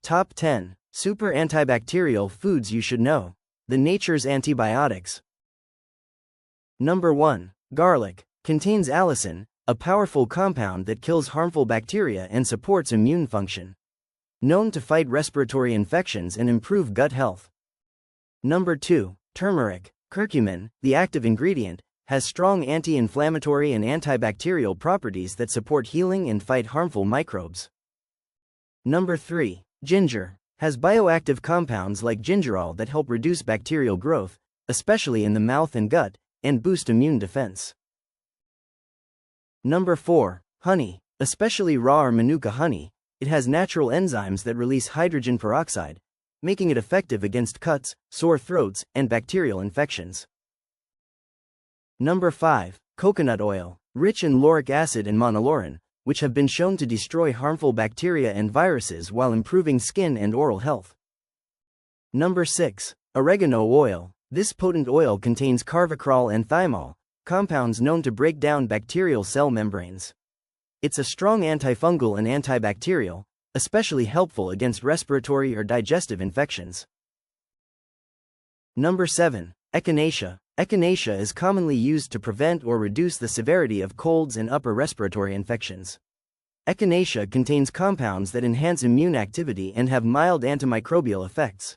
Top 10 Super Antibacterial Foods You Should Know. The Nature's Antibiotics. Number 1. Garlic. Contains allicin, a powerful compound that kills harmful bacteria and supports immune function. Known to fight respiratory infections and improve gut health. Number 2. Turmeric. Curcumin, the active ingredient, has strong anti-inflammatory and antibacterial properties that support healing and fight harmful microbes. Number 3. Ginger. Has bioactive compounds like gingerol that help reduce bacterial growth, especially in the mouth and gut, and boost immune defense. Number 4. Honey. Especially raw or manuka honey, it has natural enzymes that release hydrogen peroxide, making it effective against cuts, sore throats, and bacterial infections. Number 5. Coconut oil. Rich in lauric acid and monolaurin, which have been shown to destroy harmful bacteria and viruses while improving skin and oral health. Number 6. Oregano oil. This potent oil contains carvacrol and thymol, compounds known to break down bacterial cell membranes. It's a strong antifungal and antibacterial, especially helpful against respiratory or digestive infections. Number 7. Echinacea. Echinacea is commonly used to prevent or reduce the severity of colds and upper respiratory infections. Echinacea contains compounds that enhance immune activity and have mild antimicrobial effects.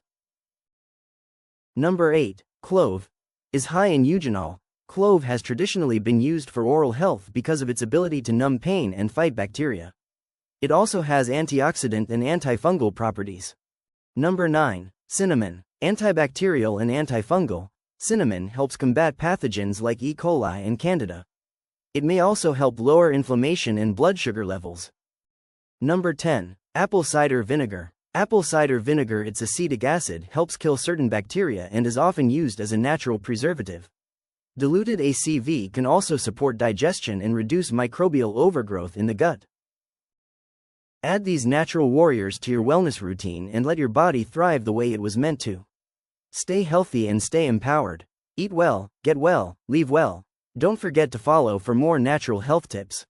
Number 8. Clove. Is high in eugenol. Clove has traditionally been used for oral health because of its ability to numb pain and fight bacteria. It also has antioxidant and antifungal properties. Number 9. Cinnamon. Antibacterial and antifungal, cinnamon helps combat pathogens like E. coli and Candida. It may also help lower inflammation and blood sugar levels. Number 10. Apple cider vinegar. Apple cider vinegar, its acetic acid, helps kill certain bacteria and is often used as a natural preservative. Diluted ACV can also support digestion and reduce microbial overgrowth in the gut. Add these natural warriors to your wellness routine and let your body thrive the way it was meant to. Stay healthy and stay empowered. Eat well, get well, leave well. Don't forget to follow for more natural health tips.